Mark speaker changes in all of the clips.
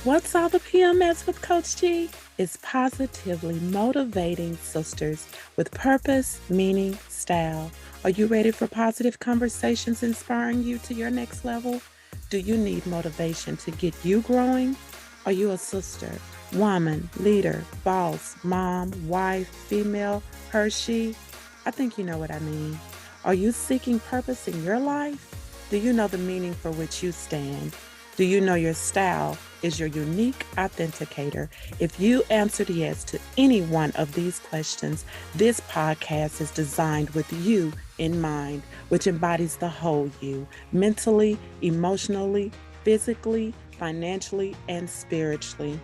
Speaker 1: What's all the P.M.S with Coach G? It's positively motivating sisters with purpose, meaning, style. Are you ready for positive conversations inspiring you to your next level? Do you need motivation to get you growing? Are you a sister, woman, leader, boss, mom, wife, female, her, she? I think you know what I mean. Are you seeking purpose in your life? Do you know the meaning for which you stand? Do you know your style is your unique authenticator? If you answered yes to any one of these questions, this podcast is designed with you in mind, which embodies the whole you, mentally, emotionally, physically, financially, and spiritually.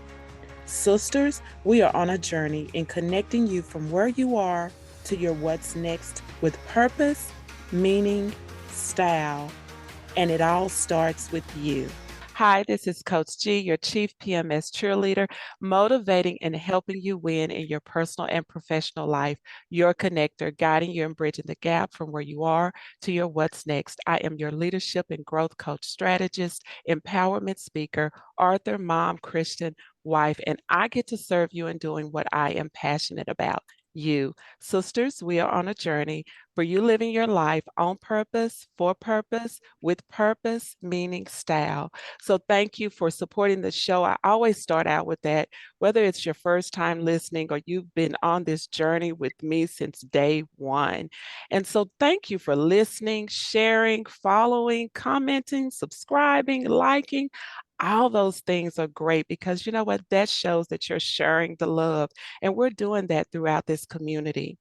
Speaker 1: Sisters, we are on a journey in connecting you from where you are to your what's next with purpose, meaning, style, and it all starts with you. Hi, this is Coach G, your Chief P.M.S cheerleader, motivating and helping you win in your personal and professional life, your connector, guiding you and bridging the gap from where you are to your what's next. I am your leadership and growth coach strategist, empowerment speaker, author, mom, Christian, wife, and I get to serve you in doing what I am passionate about. You. Sisters, we are on a journey for you living your life on purpose, for purpose, with purpose, meaning, style. So thank you for supporting the show. I always start out with that, whether it's your first time listening or you've been on this journey with me since day one. And so thank you for listening, sharing, following, commenting, subscribing, liking. All those things are great because you know what? That shows that you're sharing the love. And we're doing that throughout this community.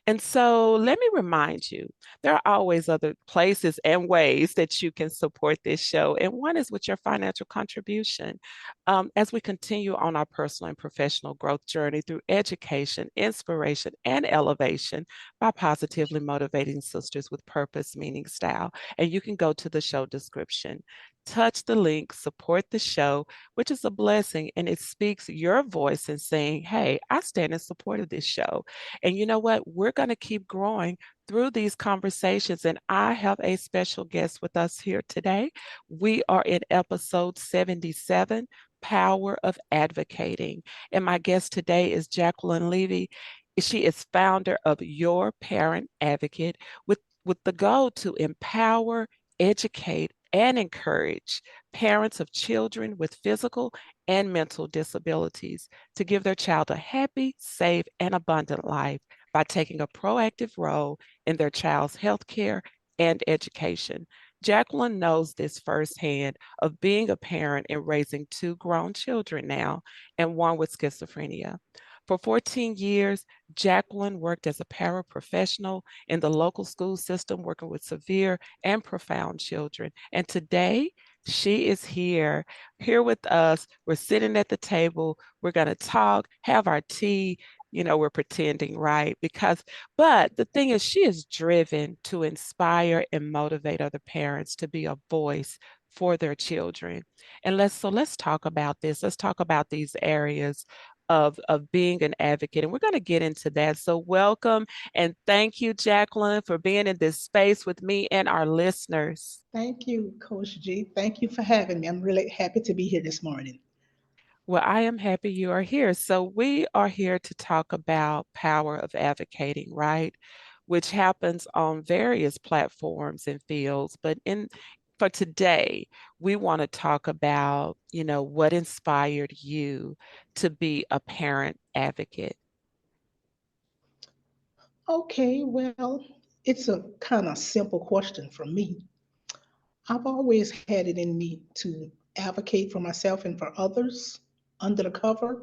Speaker 1: And so let me remind you, there are always other places and ways that you can support this show. And one is with your financial contribution. As we continue on our personal and professional growth journey through education, inspiration, and elevation by positively motivating sisters with purpose, meaning, style. And you can go to the show description, touch the link, support the show, which is a blessing. And it speaks your voice in saying, hey, I stand in support of this show. And you know what? We're going to keep growing through these conversations. And I have a special guest with us here today. We are in episode 77, Power of Advocating. And my guest today is Jacqueline Levy. She is founder of Your Parent Advocate with the goal to empower, educate, and encourage parents of children with physical and mental disabilities to give their child a happy, safe, and abundant life by taking a proactive role in their child's health care and education. Jacqueline knows this firsthand of being a parent and raising two grown children now and one with schizophrenia. For 14 years, Jacqueline worked as a paraprofessional in the local school system, working with severe and profound children. And today, she is here with us. We're sitting at the table. We're going to talk, have our tea. You know, we're pretending, right? But the thing is, she is driven to inspire and motivate other parents to be a voice for their children. And let's talk about this. Let's talk about these areas of being an advocate. And we're going to get into that. So welcome and thank you, Jacqueline, for being in this space with me and our listeners.
Speaker 2: Thank you, Coach G. Thank you for having me. I'm really happy to be here this morning.
Speaker 1: Well, I am happy you are here. So we are here to talk about power of advocating, right? Which happens on various platforms and fields, but in for today, we want to talk about, what inspired you to be a parent advocate.
Speaker 2: Okay, well, it's a kind of simple question for me. I've always had it in me to advocate for myself and for others under the cover,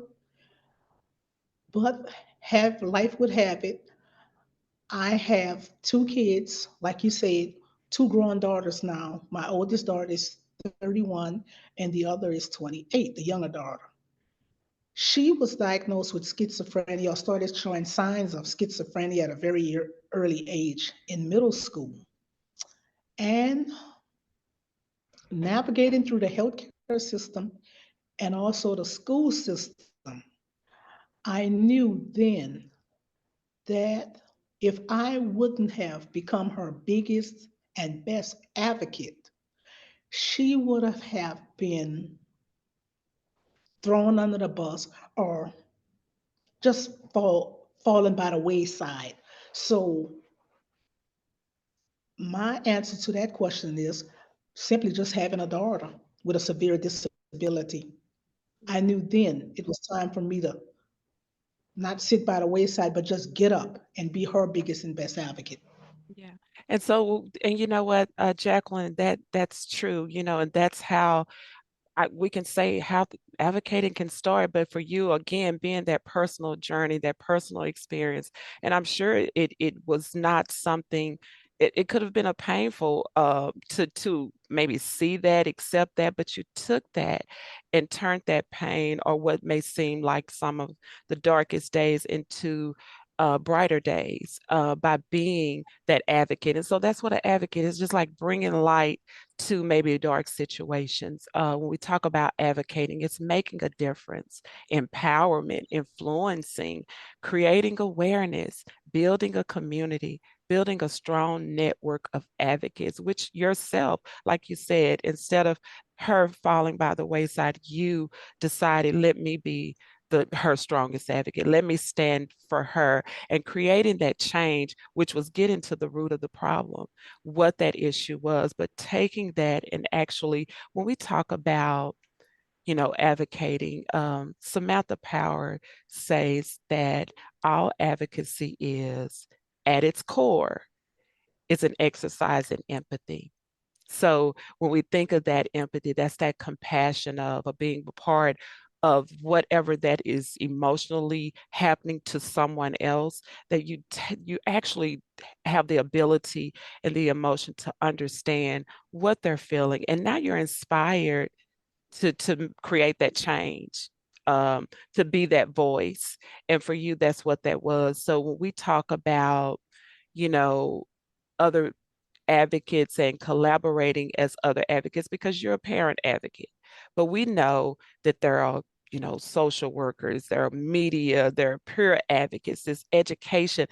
Speaker 2: but have life would have it. I have two kids, like you said, two grown daughters now. My oldest daughter is 31 and the other is 28, the younger daughter. She was diagnosed with schizophrenia or started showing signs of schizophrenia at a very early age in middle school. And navigating through the healthcare system and also the school system, I knew then that if I wouldn't have become her biggest and best advocate, she would have been thrown under the bus, or just falling by the wayside. So my answer to that question is simply just having a daughter with a severe disability. I knew
Speaker 1: Yeah.
Speaker 2: then it was time for me to not sit by the wayside, but just get up and be her biggest and best advocate.
Speaker 1: Yeah. And so, and you know what, Jacqueline, that's true, and that's how we can say how advocating can start, but for you, again, being that personal journey, that personal experience, and I'm sure it was not something. It could have been a painful to maybe see that, accept that, but you took that and turned that pain or what may seem like some of the darkest days into brighter days by being that advocate. And so that's what an advocate is, just like bringing light to maybe dark situations. When we talk about advocating, it's making a difference, empowerment, influencing, creating awareness, building a community, building a strong network of advocates, which yourself, like you said, instead of her falling by the wayside, you decided, let me be her strongest advocate. Let me stand for her, and creating that change, which was getting to the root of the problem, what that issue was, but taking that and actually, when we talk about, advocating, Samantha Power says that all advocacy is, at its core, is an exercise in empathy. So when we think of that empathy, that's that compassion of being a part of whatever that is emotionally happening to someone else, that you actually have the ability and the emotion to understand what they're feeling. And now you're inspired to create that change, to be that voice. And for you, that's what that was. So when we talk about, you know, other advocates and collaborating as other advocates, because you're a parent advocate. But we know that there are, social workers, there are media, there are peer advocates, this education,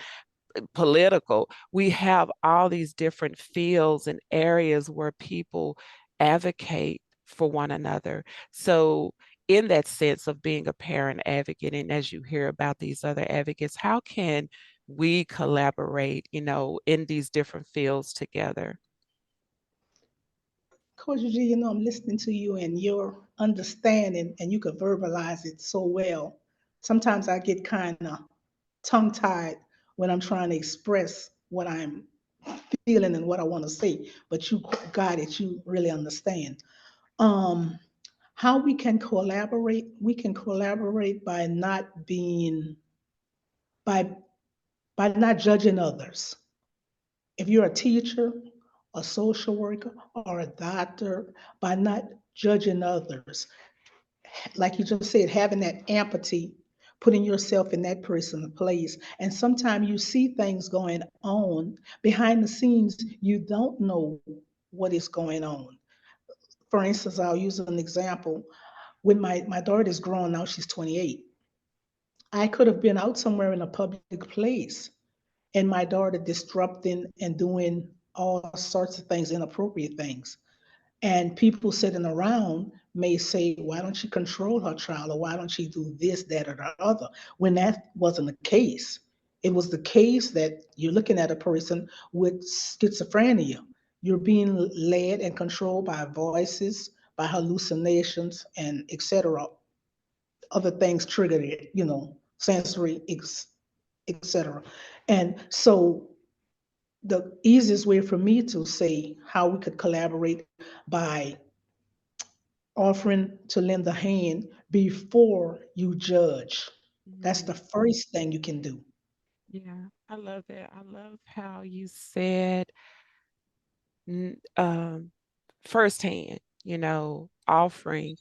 Speaker 1: political. We have all these different fields and areas where people advocate for one another. So in that sense of being a parent advocate, and as you hear about these other advocates, how can we collaborate, in these different fields together?
Speaker 2: Coach G, I'm listening to you and your understanding, and you could verbalize it so well. Sometimes I get kind of tongue tied when I'm trying to express what I'm feeling and what I want to say, but you got it, you really understand. Um, how we can collaborate by not being, by, by not judging others. If you're a teacher, a social worker, or a doctor, by not judging others, like you just said, having that empathy, putting yourself in that person's place. And sometimes you see things going on behind the scenes, you don't know what is going on. For instance, I'll use an example. When my daughter is grown now, she's 28. I could have been out somewhere in a public place and my daughter disrupting and doing all sorts of things, inappropriate things. And people sitting around may say, why don't you control her child? Or why don't you do this, that, or the other? When that wasn't the case. It was the case that you're looking at a person with schizophrenia. You're being led and controlled by voices, by hallucinations, and etc. Other things triggered it, sensory, etc. And so the easiest way for me to say how we could collaborate by offering to lend a hand before you judge. That's the
Speaker 1: Mhm.
Speaker 2: first thing you can do.
Speaker 1: Yeah, I love that. I love how you said, firsthand, offering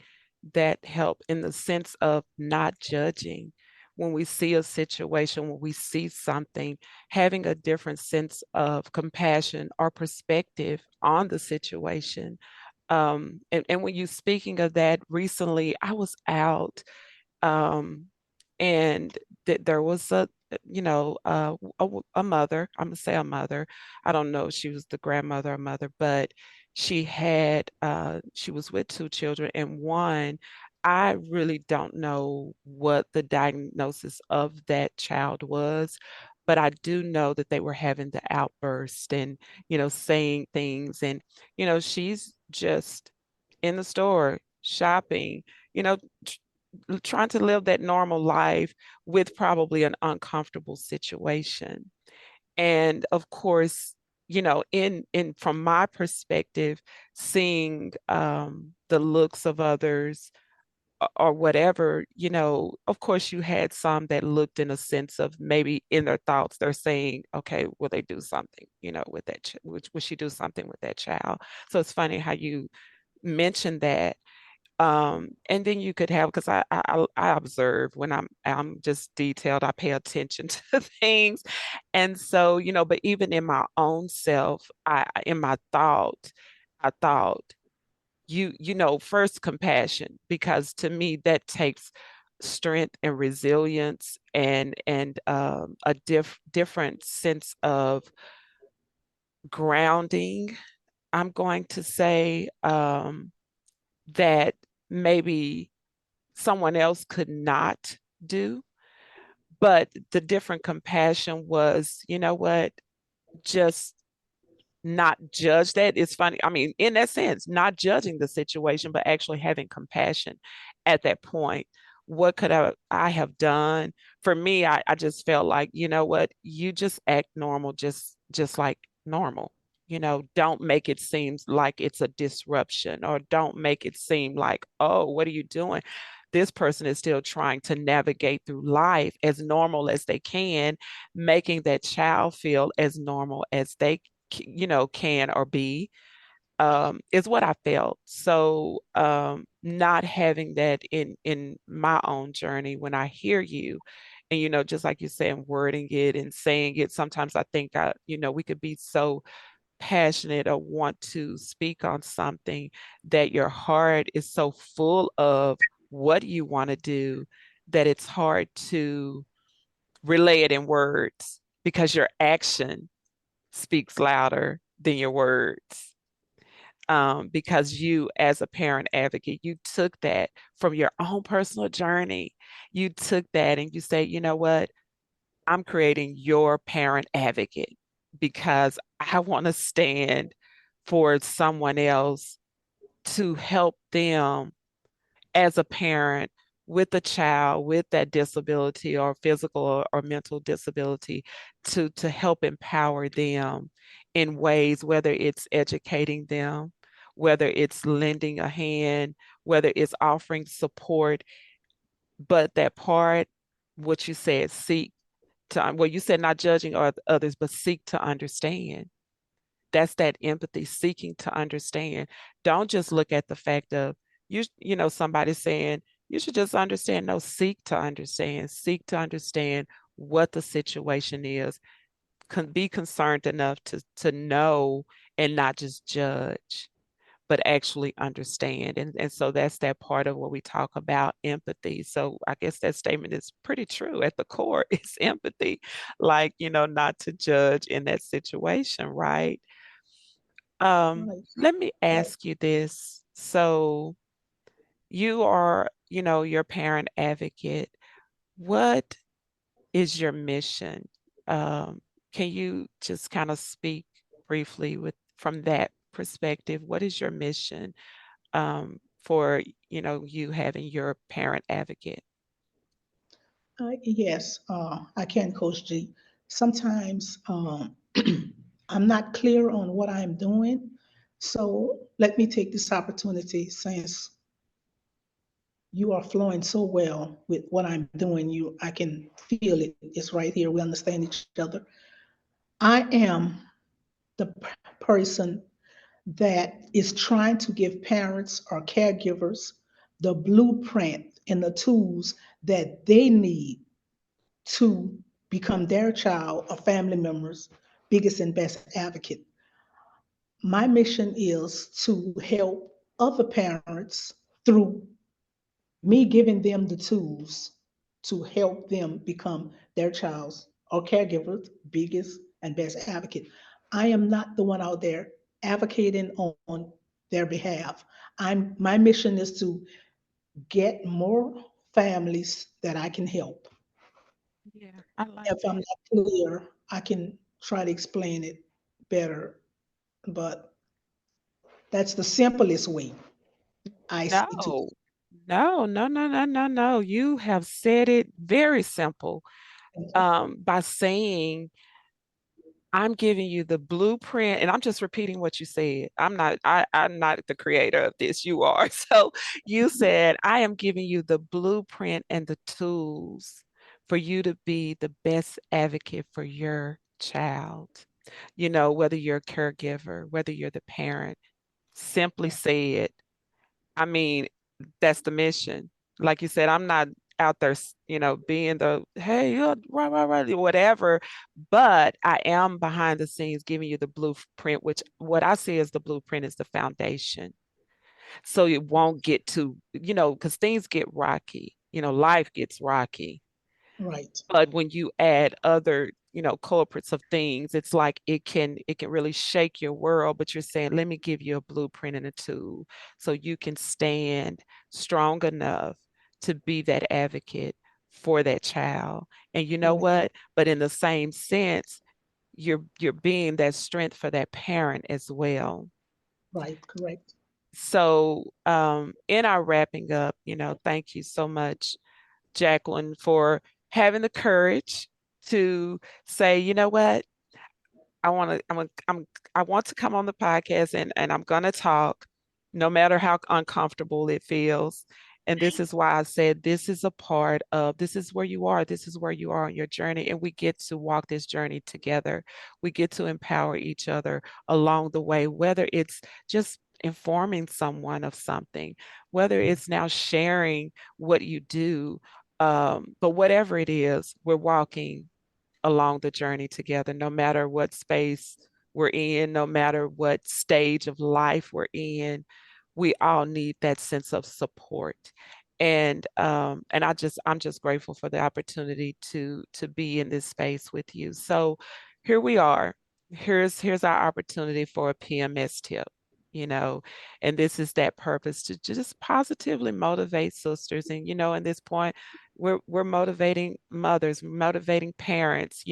Speaker 1: that help in the sense of not judging. When we see a situation, when we see something, having a different sense of compassion or perspective on the situation. And when you speaking of that, recently I was out, um, and there was a mother. I'm gonna say a mother. I don't know if she was the grandmother or mother, but she was with two children, and one I really don't know what the diagnosis of that child was, but I do know that they were having the outburst and, saying things. And, she's just in the store shopping, you know, tr- trying to live that normal life with probably an uncomfortable situation. And of course, in from my perspective, seeing the looks of others or whatever, of course you had some that looked in a sense of maybe in their thoughts, they're saying, okay, will they do something, with that, will she do something with that child? So it's funny how you mentioned that. And then you could have, because I observe when I'm just detailed, I pay attention to things. And so, but even in my own self, in my thought, I thought, first compassion, because to me that takes strength and resilience and a different sense of grounding, I'm going to say, that maybe someone else could not do. But the different compassion was, what, just not judge that. It's funny. I mean, in that sense, not judging the situation, but actually having compassion at that point. What could I have done? For me, I just felt like, what, you just act normal, just like normal. Don't make it seem like it's a disruption, or don't make it seem like, oh, what are you doing? This person is still trying to navigate through life as normal as they can, making that child feel as normal as they can or be, is what I felt. So not having that in my own journey, when I hear you, and just like you saying, wording it and saying it, sometimes I think we could be so passionate or want to speak on something that your heart is so full of what you want to do, that it's hard to relay it in words, because your action speaks louder than your words. Because you, as a parent advocate, you took that from your own personal journey. You took that and you say, you know what? I'm creating your parent advocate because I want to stand for someone else, to help them as a parent with a child with that disability, or physical or mental disability, to help empower them in ways, whether it's educating them, whether it's lending a hand, whether it's offering support. But that part, what you said, seek to, well, you said not judging others, but seek to understand. That's that empathy, seeking to understand. Don't just look at the fact of, somebody saying you should just understand. No, seek to understand what the situation is. Be concerned enough to know, and not just judge, but actually understand. And so that's that part of what we talk about, empathy. So I guess that statement is pretty true. At the core, it's empathy, like, not to judge in that situation, right?
Speaker 2: Right,
Speaker 1: Let me
Speaker 2: right.
Speaker 1: ask you this. So you are, your parent advocate. What is your mission? Um, can you just kind of speak briefly with from that perspective? What is your mission, for, you having your parent advocate?
Speaker 2: Yes, I can, Coach G. Sometimes I'm not clear on what I'm doing. So let me take this opportunity, since you are flowing so well with what I'm doing. I can feel it. It's right here. We understand each other. I am the person that is trying to give parents or caregivers the blueprint and the tools that they need to become their child or family members' biggest and best advocate. My mission is to help other parents through me giving them the tools to help them become their child's or caregiver's biggest and best advocate. I am not the one out there advocating on their behalf. My mission is to get more families that I can help.
Speaker 1: Yeah, I like
Speaker 2: If I'm
Speaker 1: that.
Speaker 2: not clear, I can try to explain it better, but that's the simplest way I see to
Speaker 1: No, no, no, no, no, no, no. You have said it very simple.
Speaker 2: it.
Speaker 1: By saying I'm giving you the blueprint, and I'm just repeating what you said. I'm not the creator of this. You are. So you said, I am giving you the blueprint and the tools for you to be the best advocate for your child. Whether you're a caregiver, whether you're the parent, simply say it. I mean, that's the mission. Like you said, I'm not out there, being the, hey, right, whatever, but I am behind the scenes giving you the blueprint, which what I see as the blueprint is the foundation. So it won't get to, because things get rocky, life gets rocky.
Speaker 2: Right,
Speaker 1: But when you add other, culprits of things, it's like it can really shake your world. But you're saying, let me give you a blueprint and a tool so you can stand strong enough to be that advocate for that child. And you know
Speaker 2: right,
Speaker 1: what? But in the same sense, you're being that strength for that parent as well.
Speaker 2: right, correct.
Speaker 1: So in our wrapping up, thank you so much, Jacqueline, for having the courage to say, you know what, I want to come on the podcast, and I'm gonna talk no matter how uncomfortable it feels. And this is why I said this is where you are. This is where you are on your journey. And we get to walk this journey together. We get to empower each other along the way, whether it's just informing someone of something, whether it's now sharing what you do. But whatever it is, we're walking along the journey together, no matter what space we're in, no matter what stage of life we're in. We all need that sense of support. And I'm just grateful for the opportunity to be in this space with you. So here we are. Here's our opportunity for a PMS tip, you know, and this is that purpose to just positively motivate sisters. And in this point, we're motivating mothers, motivating parents,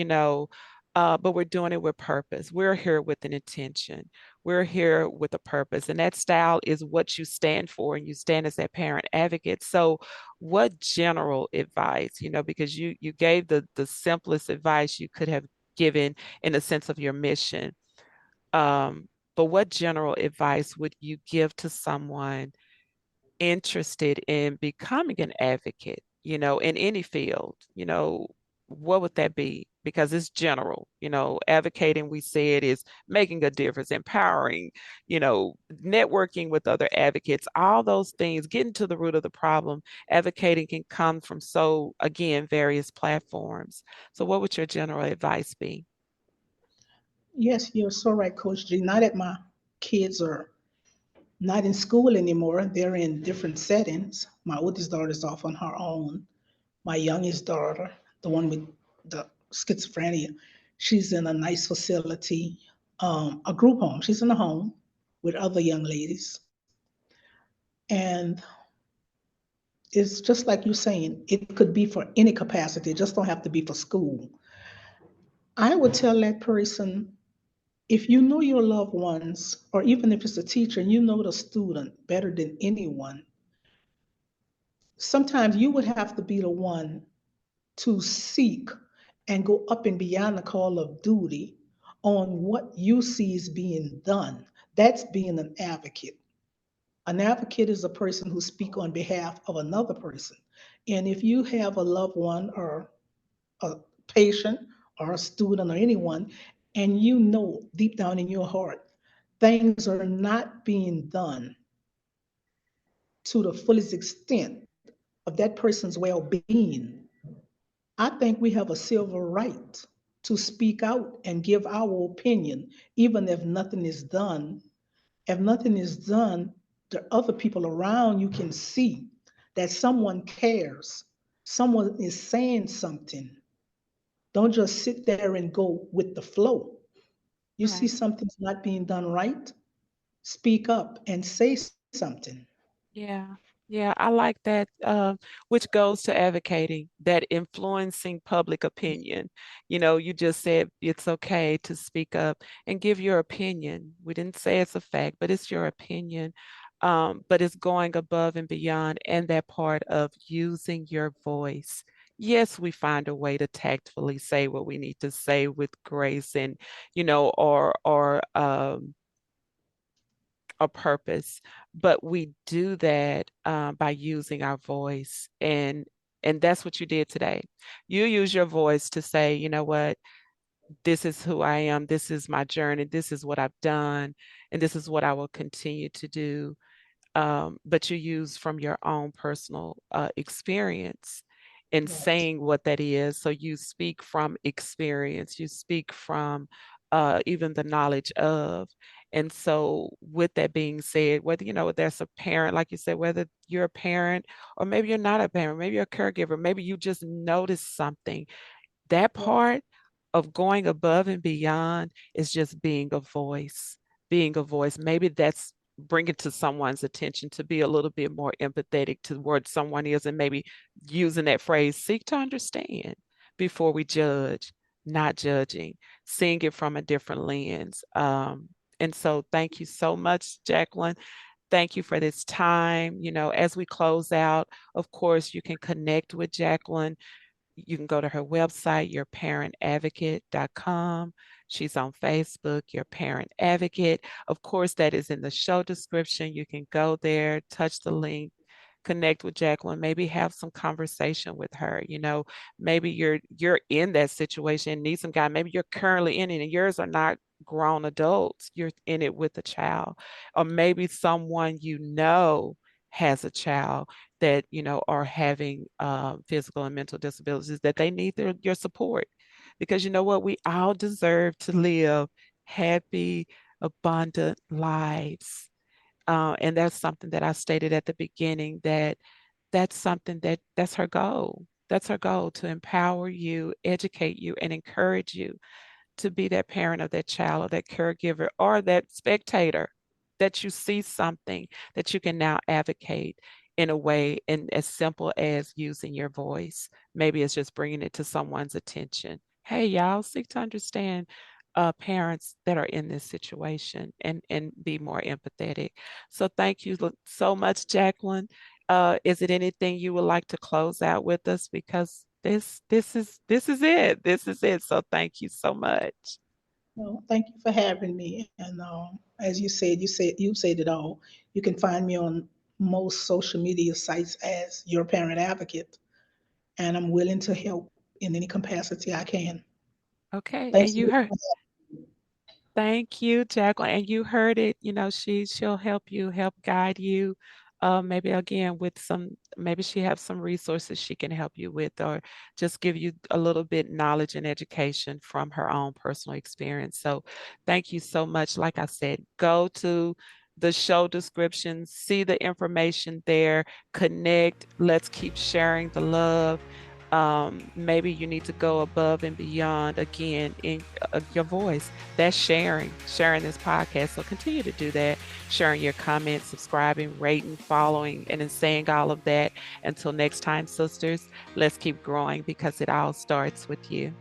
Speaker 1: but we're doing it with purpose. We're here with an intention. We're here with a purpose, and that style is what you stand for, and you stand as that parent advocate. So, what general advice, because you gave the simplest advice you could have given in the sense of your mission. But what general advice would you give to someone interested in becoming an advocate, in any field? What would that be? Because it's general, advocating, we said, is making a difference, empowering, networking with other advocates, all those things, getting to the root of the problem. Advocating can come from, so again, various platforms. So what would your general advice be?
Speaker 2: Yes, you're so right, Coach G. Now that my kids are not in school anymore, they're in different settings. My oldest daughter's off on her own. My youngest daughter, the one with the schizophrenia, she's in a nice facility, a group home. She's in a home with other young ladies. And it's just like you're saying, it could be for any capacity, it just don't have to be for school. I would tell that person, if you know your loved ones, or even if it's a teacher and you know the student better than anyone, sometimes you would have to be the one to seek and go up and beyond the call of duty on what you see is being done. That's being an advocate. An advocate is a person who speaks on behalf of another person. And if you have a loved one or a patient or a student or anyone, and you know deep down in your heart, things are not being done to the fullest extent of that person's well being, I think we have a civil right to speak out and give our opinion, even if nothing is done. If nothing is done, the other people around you can see that someone cares, someone is saying something. Don't just sit there and go with the flow. You see
Speaker 1: Right.
Speaker 2: something's not being done right, speak up and say something.
Speaker 1: Yeah. Yeah, I like that, which goes to advocating, that influencing public opinion. You know, you just said it's okay to speak up and give your opinion. We didn't say it's a fact, but it's your opinion. But it's going above and beyond, and that part of using your voice. Yes, we find a way to tactfully say what we need to say with grace and, or a purpose, but we do that by using our voice, and that's what you did today. You use your voice to say, you know what, this is who I am, this is my journey, this is what I've done, and this is what I will continue to do, but you use from your own personal experience in
Speaker 2: Right.
Speaker 1: saying what that is. So you speak from experience, you speak from even the knowledge of. And so, with that being said, whether there's a parent, like you said, whether you're a parent or maybe you're not a parent, maybe you're a caregiver, maybe you just noticed something, that
Speaker 2: Right.
Speaker 1: part of going above and beyond is just being a voice, being a voice. Maybe that's bringing to someone's attention to be a little bit more empathetic to where someone is, and maybe using that phrase, seek to understand before we judge, not judging, seeing it from a different lens. And so thank you so much, Jacqueline. Thank you for this time. As we close out, of course, you can connect with Jacqueline. You can go to her website, yourparentadvocate.com. She's on Facebook, Your Parent Advocate. Of course, that is in the show description. You can go there, touch the link, connect with Jacqueline, maybe have some conversation with her. Maybe you're in that situation and need some guy. Maybe you're currently in it and yours are not grown adults. You're in it with a child. Or maybe someone has a child that are having physical and mental disabilities, that they need your support, because you know what, we all deserve to live happy, abundant lives, and that's something that I stated at the beginning, that's something that's her goal. That's her goal, to empower you, educate you, and encourage you to be that parent of that child or that caregiver or that spectator, that you see something that you can now advocate in a way, and as simple as using your voice. Maybe it's just bringing it to someone's attention. Hey, y'all, seek to understand parents that are in this situation, and be more empathetic. So thank you so much, Jacqueline. Is it anything you would like to close out with us? Because this is it. This is it. So thank you so much.
Speaker 2: Well, thank you for having me. And as you said it all. You can find me on most social media sites as your parent advocate, and I'm willing to help in any capacity I can.
Speaker 1: Okay. And
Speaker 2: Thanks
Speaker 1: you
Speaker 2: again.
Speaker 1: heard, thank you, Jacqueline. And you heard it, she'll help you, help guide you. Maybe again with maybe she has some resources she can help you with, or just give you a little bit knowledge and education from her own personal experience. So thank you so much. Like I said, go to the show description, see the information there, connect. Let's keep sharing the love. Maybe you need to go above and beyond again in your voice. That's sharing this podcast. So continue to do that, sharing your comments, subscribing, rating, following, and in saying all of that. Until next time, sisters, let's keep growing, because it all starts with you.